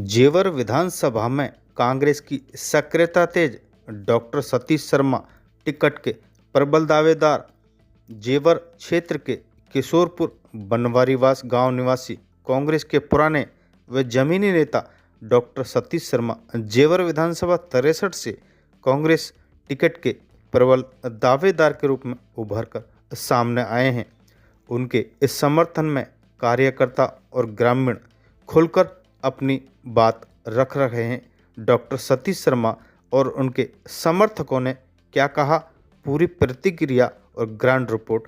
जेवर विधानसभा में कांग्रेस की सक्रियता तेज। डॉक्टर सतीश शर्मा टिकट के प्रबल दावेदार। जेवर क्षेत्र के किशोरपुर बनवारीवास गांव निवासी कांग्रेस के पुराने व जमीनी नेता डॉक्टर सतीश शर्मा जेवर विधानसभा 63 से कांग्रेस टिकट के प्रबल दावेदार के रूप में उभर कर सामने आए हैं। उनके इस समर्थन में कार्यकर्ता और ग्रामीण खुलकर अपनी बात रख रहे हैं। डॉक्टर सतीश शर्मा और उनके समर्थकों ने क्या कहा, पूरी प्रतिक्रिया और ग्राउंड रिपोर्ट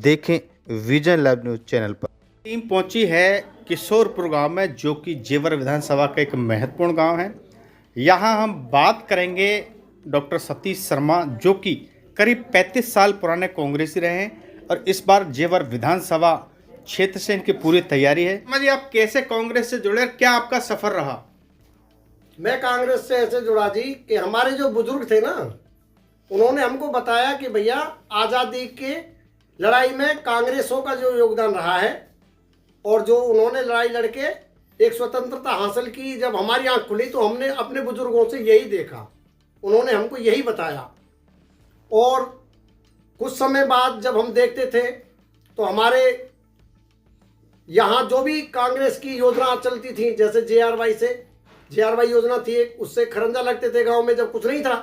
देखें विजन लाइव न्यूज चैनल पर। टीम पहुंची है किशोरपुर गांव में, जो कि जेवर विधानसभा का एक महत्वपूर्ण गांव है। यहां हम बात करेंगे डॉक्टर सतीश शर्मा, जो कि करीब 35 साल पुराने कांग्रेसी रहे हैं और इस बार जेवर विधानसभा क्षेत्र से इनकी पूरी तैयारी है। जी, आप कैसे कांग्रेस से जुड़े, क्या आपका सफर रहा? मैं कांग्रेस से ऐसे जुड़ा जी कि हमारे जो बुजुर्ग थे ना, उन्होंने हमको बताया कि भैया आज़ादी के लड़ाई में कांग्रेसों का जो योगदान रहा है और जो उन्होंने लड़ाई लड़के एक स्वतंत्रता हासिल की, जब हमारी आंख खुली तो हमने अपने बुजुर्गों से यही देखा, उन्होंने हमको यही बताया। और कुछ समय बाद जब हम देखते थे तो हमारे यहाँ जो भी कांग्रेस की योजना चलती थी, जैसे JRY योजना थी, उससे खरंजा लगते थे गांव में, जब कुछ नहीं था,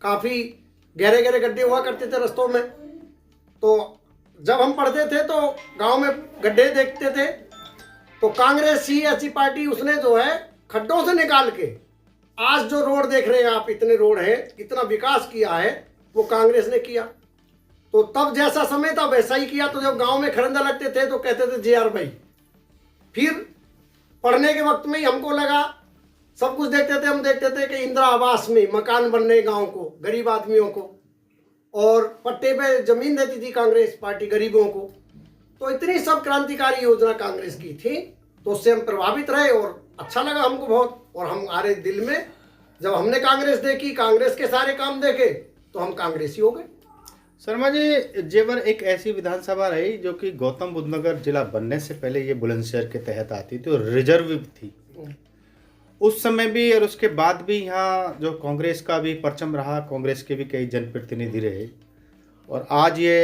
काफ़ी गहरे गहरे गड्ढे हुआ करते थे रास्तों में। तो जब हम पढ़ते थे तो गांव में गड्ढे देखते थे, तो कांग्रेस ही ऐसी पार्टी, उसने जो है खड्डों से निकाल के आज जो रोड देख रहे हैं आप, इतने रोड हैं, कितना विकास किया है, वो कांग्रेस ने किया। तो तब जैसा समय था वैसा ही किया। तो जब गांव में खरंजा लगते थे तो कहते थे JRY। फिर पढ़ने के वक्त में ही हमको लगा, सब कुछ देखते थे, हम देखते थे कि इंदिरा आवास में मकान बन रहे गांव को, गरीब आदमियों को, और पट्टे पे जमीन देती थी कांग्रेस पार्टी गरीबों को। तो इतनी सब क्रांतिकारी योजना कांग्रेस की थी, तो उससे हम प्रभावित रहे और अच्छा लगा हमको बहुत। और हमारे दिल में जब हमने कांग्रेस देखी, कांग्रेस के सारे काम देखे, तो हम कांग्रेसी हो गए। शर्मा जी, जेवर एक ऐसी विधानसभा रही जो कि गौतम बुद्ध नगर जिला बनने से पहले ये बुलंदशहर के तहत आती थी और रिजर्व भी थी उस समय भी, और उसके बाद भी यहाँ जो कांग्रेस का भी परचम रहा, कांग्रेस के भी कई जनप्रतिनिधि रहे। और आज ये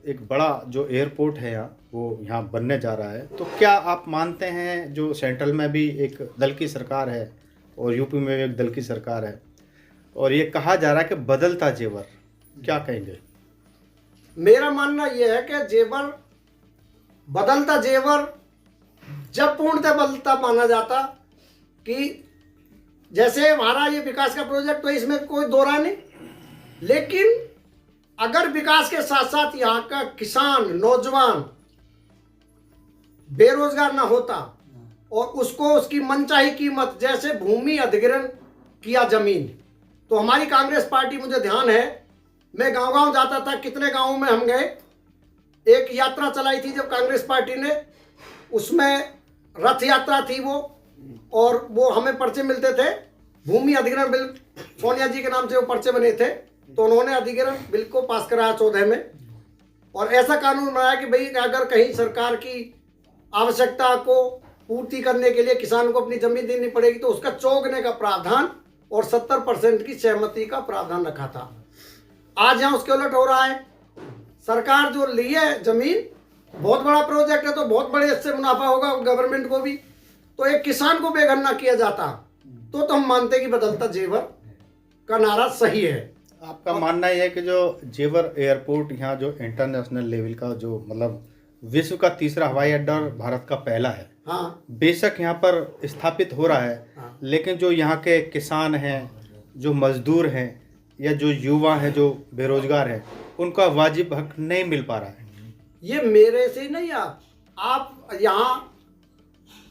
एक बड़ा जो एयरपोर्ट है यहाँ, वो यहाँ बनने जा रहा है। तो क्या आप मानते हैं, जो सेंट्रल में भी एक दल की सरकार है और यूपी में भी एक दल की सरकार है, और ये कहा जा रहा है कि बदलता जेवर, क्या कहेंगे? मेरा मानना यह है कि जेवर, बदलता जेवर जब पूर्णतः बदलता माना जाता, कि जैसे हमारा ये विकास का प्रोजेक्ट, तो इसमें कोई दो राय नहीं, लेकिन अगर विकास के साथ साथ यहाँ का किसान, नौजवान बेरोजगार ना होता और उसको उसकी मनचाही कीमत, जैसे भूमि अधिग्रहण किया जमीन, तो हमारी कांग्रेस पार्टी, मुझे ध्यान है, मैं गांव-गांव जाता था, कितने गांवों में हम गए, एक यात्रा चलाई थी जब कांग्रेस पार्टी ने, उसमें रथ यात्रा थी वो, और वो हमें पर्चे मिलते थे, भूमि अधिग्रहण बिल, सोनिया जी के नाम से वो पर्चे बने थे, तो उन्होंने अधिग्रहण बिल को पास कराया 14 में, और ऐसा कानून बनाया कि भाई अगर कहीं सरकार की आवश्यकता को पूर्ति करने के लिए किसान को अपनी जमीन देनी पड़ेगी, तो उसका चौगुने का प्रावधान और 70% की सहमति का प्रावधान रखा था। आज यहाँ उसके उलट हो रहा है। सरकार जो ली है जमीन, बहुत बड़ा प्रोजेक्ट है, तो बहुत बड़े इससे मुनाफा होगा गवर्नमेंट को भी, तो एक किसान को बेघर किया जाता, तो हम मानते कि बदलता जेवर का नारा सही है। आपका मानना यह है कि जो जेवर एयरपोर्ट यहाँ जो इंटरनेशनल लेवल का, जो मतलब विश्व का तीसरा हवाई अड्डा और भारत का पहला है, हाँ, बेशक यहाँ पर स्थापित हो रहा है, हाँ, लेकिन जो यहाँ के किसान हैं, जो मजदूर हैं, या जो युवा हैं, जो बेरोजगार हैं, उनका वाजिब हक नहीं मिल पा रहा है। ये मेरे से नहीं, आप यहाँ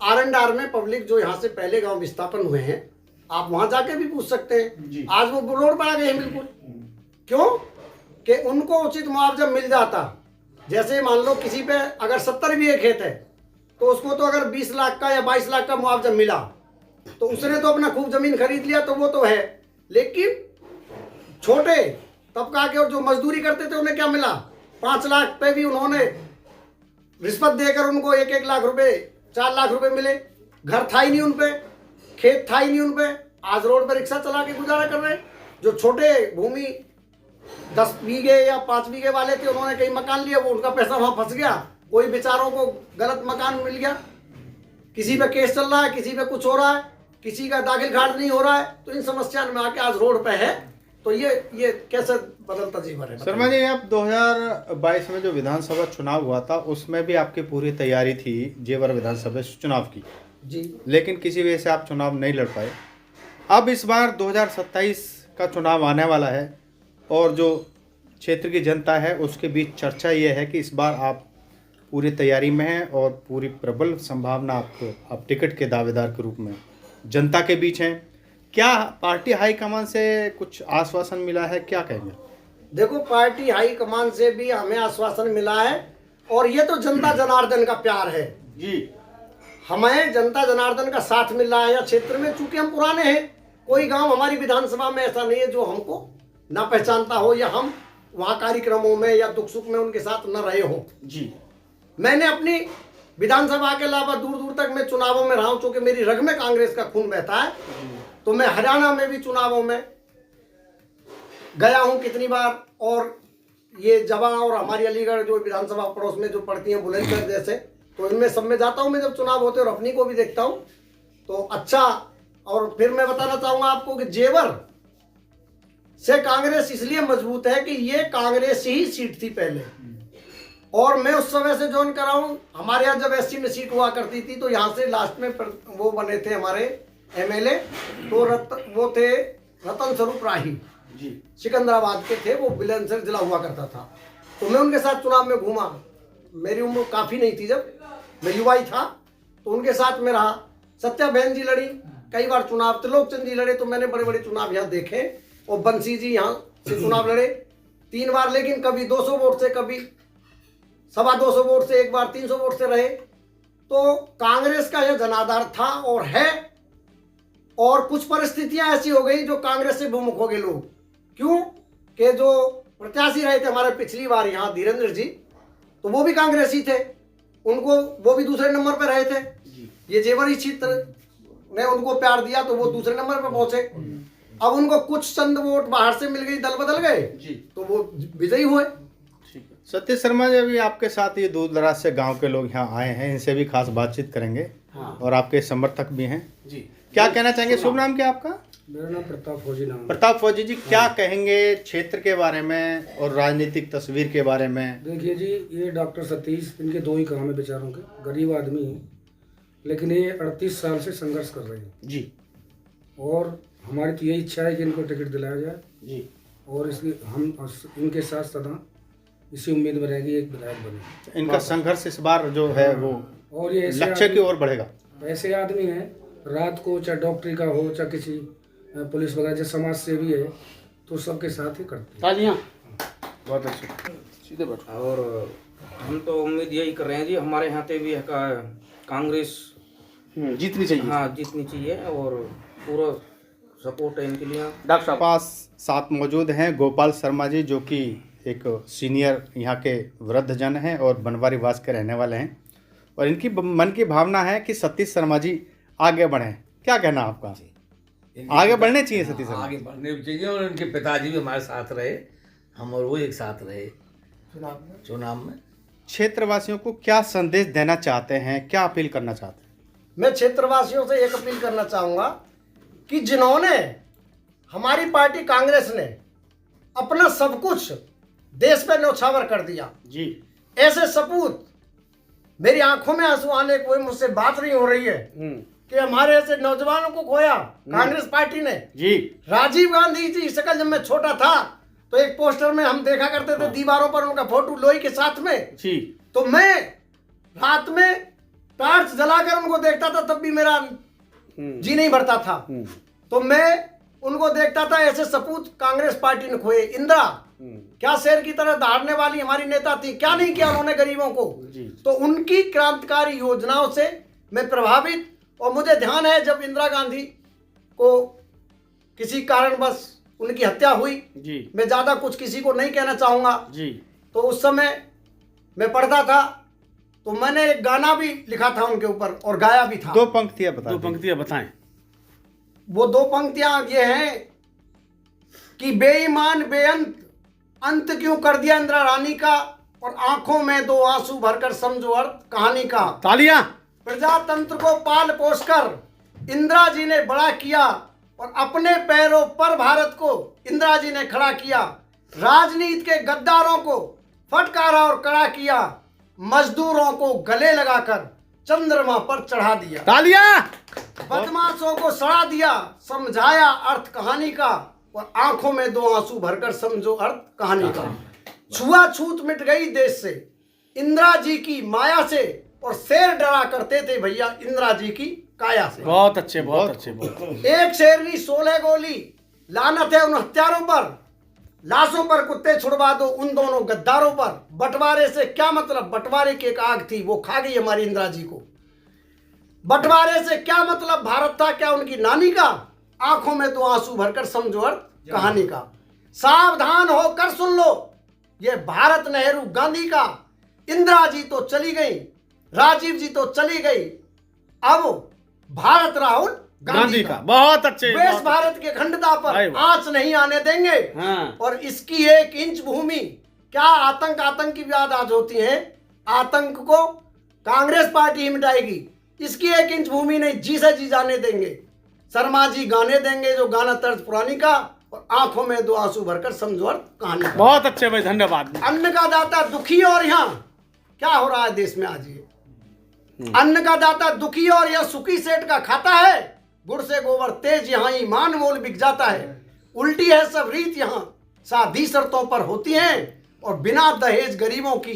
R&R में पब्लिक जो यहाँ से पहले गांव विस्थापन हुए हैं, आप वहां जाके भी पूछ सकते हैं। आज वो रोड पर आ गए हैं बिल्कुल। क्यों? कि उनको उचित मुआवजा मिल जाता। जैसे मान लो किसी पे अगर 70 बीघे खेत है, तो उसको तो अगर 20 लाख का या 22 लाख का मुआवजा मिला, तो उसने तो अपना खूब जमीन खरीद लिया, तो वो तो है। लेकिन छोटे तबका के और जो मजदूरी करते थे, उन्हें क्या मिला? 5 लाख पे भी उन्होंने रिश्वत देकर उनको 1-1 लाख रुपए, 4 लाख रुपए मिले। घर था ही नहीं उन पे, खेत था ही नहीं उन पे, आज रोड पर रिक्शा चला के गुजारा कर रहे हैं। जो छोटे भूमि 10 बीघे या 5 बीघे वाले थे, उन्होंने कहीं मकान लिया, वो उनका पैसा वहां फंस गया। कोई बेचारों को गलत मकान मिल गया, किसी पे केस चल रहा है, किसी पे कुछ हो रहा है, किसी का दाखिल खारिज नहीं हो रहा है। तो इन समस्याओं में आके आज रोड पे है, तो ये कैसे बदलता जीवन है। शर्मा जी, आप 2022 में जो विधानसभा चुनाव हुआ था उसमें भी आपकी पूरी तैयारी थी जेवर विधानसभा चुनाव की जी, लेकिन किसी वजह से आप चुनाव नहीं लड़ पाए। अब इस बार 2027 का चुनाव आने वाला है और जो क्षेत्र की जनता है उसके बीच चर्चा ये है कि इस बार आप पूरी तैयारी में हैं और पूरी प्रबल संभावना आपको आप टिकट के दावेदार के रूप में जनता के बीच हैं। क्या पार्टी हाईकमान से कुछ आश्वासन मिला है, क्या कहेंगे? देखो, पार्टी हाईकमान से भी हमें आश्वासन मिला है और ये तो जनता जनार्दन का प्यार है जी। हमें जनता जनार्दन का साथ मिल रहा है या क्षेत्र में। चूंकि हम पुराने हैं, कोई गांव हमारी विधानसभा में ऐसा नहीं है जो हमको ना पहचानता हो या हम वहाँ कार्यक्रमों में या दुख सुख में उनके साथ न रहे हो जी। मैंने अपनी विधानसभा के अलावा दूर दूर तक मैं चुनावों में रहा हूँ। चूंकि मेरी रग में कांग्रेस का खून बहता है, तो मैं हरियाणा में भी चुनावों में गया हूँ कितनी बार। और ये जवा और हमारी अलीगढ़ जो विधानसभा पड़ोस में जो पड़ती हैं बुलंदशहर जैसे, तो इनमें सब में जाता हूँ मैं जब चुनाव होते हैं और अपनी को भी देखता हूँ। तो अच्छा, और फिर मैं बताना चाहूँगा आपको कि जेवर से कांग्रेस इसलिए मजबूत है कि ये कांग्रेस ही सीट थी पहले, और मैं उस समय से ज्वाइन करा हूँ। हमारे यहाँ जब एससी में सीट हुआ करती थी तो यहाँ से लास्ट में वो बने थे हमारे एमएलए, तो वो थे रतन स्वरूप राही जी, सिकंदराबाद के थे, वो बुलंदशहर जिला हुआ करता था। तो मैं उनके साथ चुनाव में घूमा। मेरी उम्र काफ़ी नहीं थी, जब मैं युवा ही था, तो उनके साथ में रहा। सत्या बहन जी लड़ी कई बार चुनाव, त्रिलोक चंद जी लड़े, तो मैंने बड़े बड़े चुनाव यहाँ देखे। और बंसी जी यहाँ से चुनाव लड़े 3 बार, लेकिन कभी 200 वोट से, कभी 225 वोट से, एक बार 300 वोट से रहे। तो कांग्रेस का यह जनाधार था और है। और कुछ परिस्थितियां ऐसी हो गई जो कांग्रेस से विमुख हो गए लोग। क्यों कि जो प्रत्याशी रहे थे हमारे पिछली बार यहाँ धीरेन्द्र जी, तो वो भी कांग्रेसी थे, उनको वो भी दूसरे नंबर पर रहे थे। ये जेवरी क्षेत्र ने उनको प्यार दिया तो वो दूसरे नंबर पर पहुंचे। अब उनको कुछ चंद वोट बाहर से मिल गई, दल बदल गए जी, तो वो विजयी हुए। सतीश शर्मा जी, अभी आपके साथ ये दूर दराज से गांव के लोग यहाँ आए हैं, इनसे भी खास बातचीत करेंगे। हाँ। और आपके समर्थक भी हैं जी। क्या कहना चाहेंगे? शुभ नाम क्या आपका? मेरा नाम प्रताप फौजी नाम। प्रताप फौजी जी, क्या कहेंगे क्षेत्र के बारे में और राजनीतिक तस्वीर के बारे में? देखिए जी, ये डॉक्टर सतीश, इनके 2 ही काम है बेचारों के, गरीब आदमी हैं, लेकिन ये 38 साल से संघर्ष कर रहे हैं जी। और हमारी तो यही इच्छा है कि इनको टिकट दिलाया जाए जी, और इसकी हम इनके साथ सदा इसी उम्मीद में रहेगी एक विधायक बने। इनका संघर्ष इस बार जो है वो और ये लक्ष्य की ओर बढ़ेगा। ऐसे आदमी हैं, रात को चाहे डॉक्टरी का हो चाहे किसी पुलिस वगैरह, जो समाज सेवी है, तो सबके साथ ही करते हैं। तालियां। बहुत अच्छे, सीधे बैठो। और हम तो उम्मीद यही कर रहे हैं जी, हमारे यहाँ पे भी कांग्रेस जीतनी चाहिए। हाँ, जीतनी चाहिए और पूरा सपोर्ट है इनके लिए। डॉक्टर साहब पास साथ मौजूद हैं गोपाल शर्मा जी, जो कि एक सीनियर यहाँ के वृद्धजन हैं और बनवारी वास के रहने वाले हैं, और इनकी मन की भावना है कि सतीश शर्मा जी आगे बढ़ें। क्या कहना आपका? आगे बढ़ने चाहिए सतीश शर्मा? आगे बढ़ने भी चाहिए, और उनके पिताजी भी हमारे साथ रहे, हम और वो एक साथ रहे चुनाव में। क्षेत्रवासियों को क्या संदेश देना चाहते हैं, क्या अपील करना चाहते हैं? मैं क्षेत्रवासियों से एक अपील करना चाहूँगा कि जिन्होंने, हमारी पार्टी कांग्रेस ने अपना सब कुछ देश पे न्यौछावर कर दिया जी, ऐसे सपूत, मेरी आंखों में आंसू आने, कोई मुझसे बात नहीं हो रही है कि हमारे ऐसे नौजवानों को खोया कांग्रेस पार्टी ने जी। राजीव गांधी जी शकल जब मैं छोटा था तो एक पोस्टर में हम देखा करते थे दीवारों पर उनका फोटो लोई के साथ में जी। तो मैं रात में टार्च जलाकर उनको देखता था, तब भी मेरा जी नहीं भरता था। तो मैं उनको देखता था, ऐसे सपूत कांग्रेस पार्टी ने खोए। इंदिरा क्या शेर की तरह दहाड़ने वाली हमारी नेता थी, क्या नहीं किया उन्होंने गरीबों को। तो उनकी क्रांतिकारी योजनाओं से मैं प्रभावित, और मुझे ध्यान है जब इंदिरा गांधी को किसी कारणवश उनकी हत्या हुई जी, मैं ज्यादा कुछ किसी को नहीं कहना चाहूंगा जी, तो उस समय मैं पढ़ता था, तो मैंने एक गाना भी लिखा था उनके ऊपर और गाया भी था। 2 पंक्तियां बताएं। 2 पंक्तियां बताएं। वो 2 पंक्तियां ये हैं कि बेईमान बेअंत अंत क्यों कर दिया इंदिरा रानी का, और आंखों में 2 आंसू भरकर समझो अर्थ कहानी का। तालियां। प्रजातंत्र को पाल पोसकर इंदिरा जी ने बड़ा किया, और अपने पैरों पर भारत को इंदिरा जी ने खड़ा किया। राजनीति के गद्दारों को फटकारा और कड़ा किया, मजदूरों को गले लगाकर चंद्रमा पर चढ़ा दिया। तालियां। बदमाशों को सड़ा दिया, समझाया अर्थ कहानी का, और आंखों में 2 आंसू भरकर समझो अर्थ कहानी का। छुआछूत मिट गई देश से इंदिरा जी की माया से, और शेर डरा करते थे भैया इंदिरा जी की काया से। बहुत अच्छे, बहुत अच्छे, बहुत। एक शेरनी 16 गोली, लानत है उन हत्यारों पर, लाशों पर कुत्ते छुड़वा दो उन दोनों गद्दारों पर। बंटवारे से क्या मतलब, बंटवारे की एक आग थी वो खा गई हमारी इंदिरा जी को। बंटवारे से क्या मतलब, भारत था क्या उनकी नानी का। आंखों में 2 आंसू भरकर समझो अर्थ कहानी का। सावधान होकर सुन लो, ये भारत नेहरू गांधी का। इंदिरा जी तो चली गई, राजीव जी तो चली गई, अब भारत राहुल गांधी का। बहुत अच्छे। देश भारत के अखंडता पर आंच नहीं आने देंगे। हाँ। और इसकी 1 इंच भूमि, क्या आतंक की याद आज होती है, आतंक को कांग्रेस पार्टी ही मिटाएगी। इसकी 1 इंच भूमि नहीं जी से जी जाने देंगे। शर्मा जी गाने देंगे जो गाना तर्ज पुरानी का, और आंखों में 2 आंसू भरकर समझो अर्थ कहानी का। बहुत अच्छे भाई, धन्यवाद। अन्न का दाता दुखी, और यहाँ क्या हो रहा है देश में आज ये। अन्न का दाता दुखी और यह सुखी सेठ का खाता है। गुड़ से गोबर तेज, यहाँ ईमान मोल बिक जाता है। उल्टी है सब रीत, यहाँ साधी शर्तों पर होती हैं, और बिना दहेज गरीबों की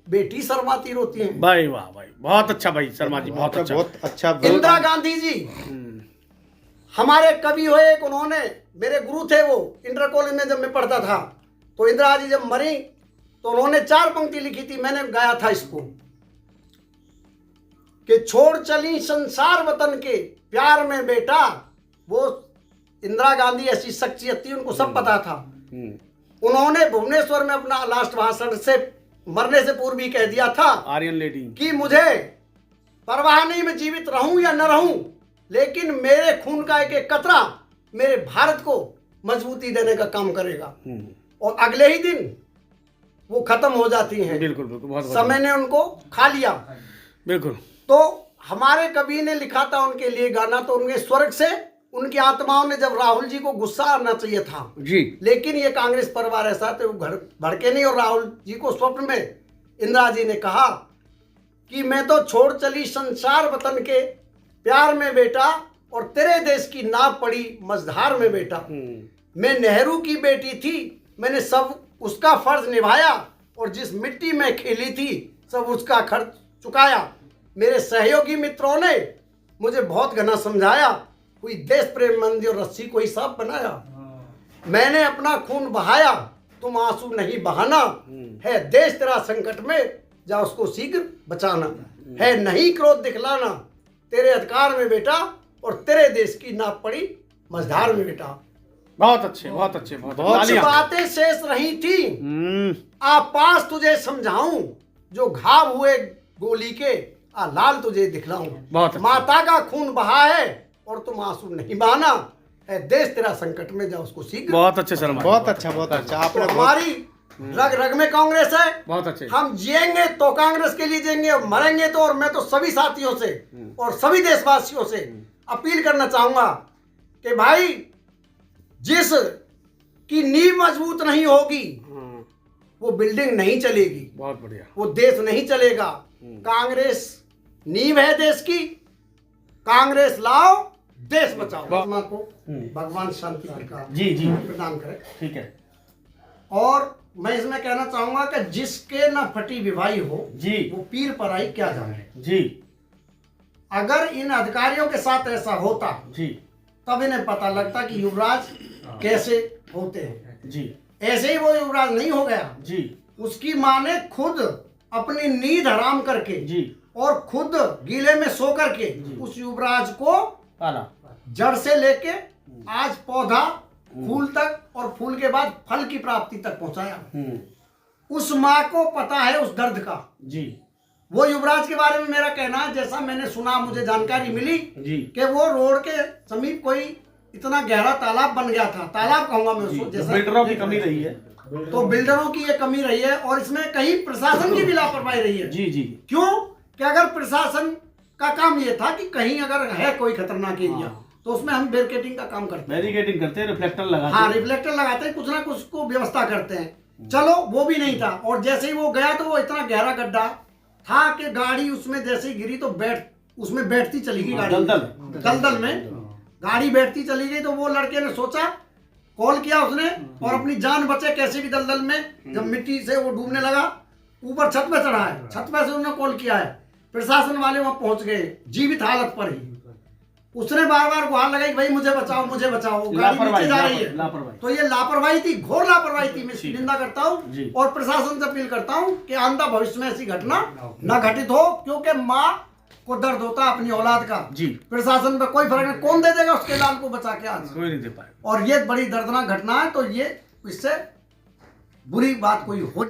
बेटी शर्माती रोती हैं। भाई वाह भाई, बहुत अच्छा भाई शर्मा जी, बहुत अच्छा, बहुत अच्छा। इंदिरा गांधी जी हमारे कवि हुए एक, उन्होंने मेरे गुरु थे वो, इंटर कॉलेज में जब मैं पढ़ता था, तो इंदिरा जी जब मरी तो उन्होंने 4 पंक्ति लिखी थी, मैंने गाया था इसको कि छोड़ चली संसार वतन के प्यार में बेटा। वो इंदिरा गांधी ऐसी शख्सियत थी, उनको सब पता था। उन्होंने भुवनेश्वर में अपना लास्ट भाषण से मरने से पूर्व ही कह दिया था, आर्यन लेडी, कि मुझे परवाह नहीं मैं जीवित रहूं या न रहूं, लेकिन मेरे खून का एक कतरा मेरे भारत को मजबूती देने का काम करेगा। और अगले ही दिन वो खत्म हो जाती हैं। बिल्कुल बिल्कुल, बहुत समय ने उनको खा लिया। बिल्कुल। तो हमारे कवि ने लिखा था उनके लिए गाना, तो उनके स्वर्ग से उनकी आत्माओं ने, जब राहुल जी को गुस्सा आना चाहिए था जी, लेकिन ये कांग्रेस परिवार ऐसा थे, वो घर भड़के नहीं। और राहुल जी को स्वप्न में इंदिरा जी ने कहा कि मैं तो छोड़ चली संसार वतन के प्यार में बेटा, और तेरे देश की नाव पड़ी मझधार में बेटा। मैं नेहरू की बेटी थी, मैंने सब उसका फर्ज निभाया, और जिस मिट्टी में खेली थी सब उसका खर्च चुकाया। मेरे सहयोगी मित्रों ने मुझे बहुत घना समझाया, हुई देश प्रेम मंदी और रस्सी को हिसाब बनाया। मैंने अपना खून बहाया, तुम आंसू नहीं बहाना। है देश तेरा संकट में, जा उसको शीघ्र बचाना। है नहीं क्रोध दिखलाना, तेरे अधिकार में बेटा, और तेरे देश की नाप पड़ी मझधार में बेटा। बहुत अच्छे, बहुत अच्छे, बहुत कुछ बातें शेष रही थी, आ पास तुझे समझाऊं, जो घाव हुए गोली के, आ लाल तुझे दिखलाऊं। बहुत माता का खून बहा है, और तुम आंसू नहीं बहाना। है देश तेरा संकट में, जा उसको शीघ्र। बहुत अच्छे शर्मा, बहुत अच्छा, बहुत अच्छा। आपने हमारी रग रग में कांग्रेस है। बहुत अच्छे। हम जिएंगे तो कांग्रेस के लिए जिएंगे, और मरेंगे तो। और मैं तो सभी साथियों से और सभी देशवासियों से अपील करना चाहूंगा कि भाई, जिस की नींव मजबूत नहीं होगी वो बिल्डिंग नहीं चलेगी। बहुत बढ़िया। वो देश नहीं चलेगा। कांग्रेस नींव है देश की, कांग्रेस लाओ, देश बचाओ। आत्मा को भगवान शांति का जी जी प्रदान करे। ठीक है। और मैं इसमें कहना चाहूंगा कि जिसके न फटी विवाही हो जी, वो पीर पर आई क्या जाने। जी, अगर इन अधिकारियों के साथ ऐसा होता जी, तब इन्हें पता लगता कि युवराज कैसे होते हैं। जी, ऐसे ही वो युवराज नहीं हो गया जी, उसकी माँ ने खुद अपनी नींद हराम करके जी, और खुद गीले में सो करके उस युवराज को पाला, जड़ से लेके आज पौधा फूल तक, और फूल के बाद फल की प्राप्ति तक पहुंचाया। उस माँ को पता है उस दर्द का। जी, वो युवराज के बारे में मेरा कहना है, जैसा मैंने सुना, मुझे जानकारी मिली जी, कि वो रोड के समीप कोई इतना गहरा तालाब बन गया था, तालाब कहूंगा मैं उसको, जैसा बिल्डरों की कमी रही है। तो बिल्डरों की ये कमी रही है और इसमें कहीं प्रशासन की भी लापरवाही रही है। जी जी। क्यों कि अगर प्रशासन का काम ये था कि कहीं अगर है कोई खतरनाक एरिया तो उसमें हम बैरिकेडिंग का काम करते हैं, बैरिकेडिंग करते हैं, रिफ्लेक्टर लगाते हाँ हैं। रिफ्लेक्टर लगाते हैं, कुछ ना कुछ को व्यवस्था करते हैं। चलो वो भी नहीं था, और जैसे ही वो गया तो वो इतना गहरा गड्ढा था कि गाड़ी उसमें जैसे ही गिरी तो उसमें बैठती चली गई गाड़ी, दलदल में गाड़ी बैठती चली गई। तो वो लड़के ने सोचा, कॉल किया उसने, और अपनी जान बचे कैसे भी दलदल में, जब मिट्टी से वो डूबने लगा, ऊपर छत पे चढ़ा है, छत पे से उन्होंने कॉल किया है, प्रशासन वाले वहां पहुंच गए जीवित हालत पर ही। उसने बार बार गुहार लगाई, भाई मुझे बचाओ मुझे बचाओ, गाड़ी नीचे जा रही है। तो ये लापरवाही थी, घोर लापरवाही थी। मैं इसकी निंदा करता हूँ और प्रशासन से अपील करता हूँ कि आइंदा भविष्य में ऐसी घटना न घटित हो, क्योंकि माँ को दर्द होता है अपनी औलाद का। जी। प्रशासन पे कोई फर्क नहीं, कौन दे देगा उसके लाल को बचा के आज, कोई नहीं दे पाए। और ये बड़ी दर्दनाक घटना है। तो ये इससे बुरी बात कोई हो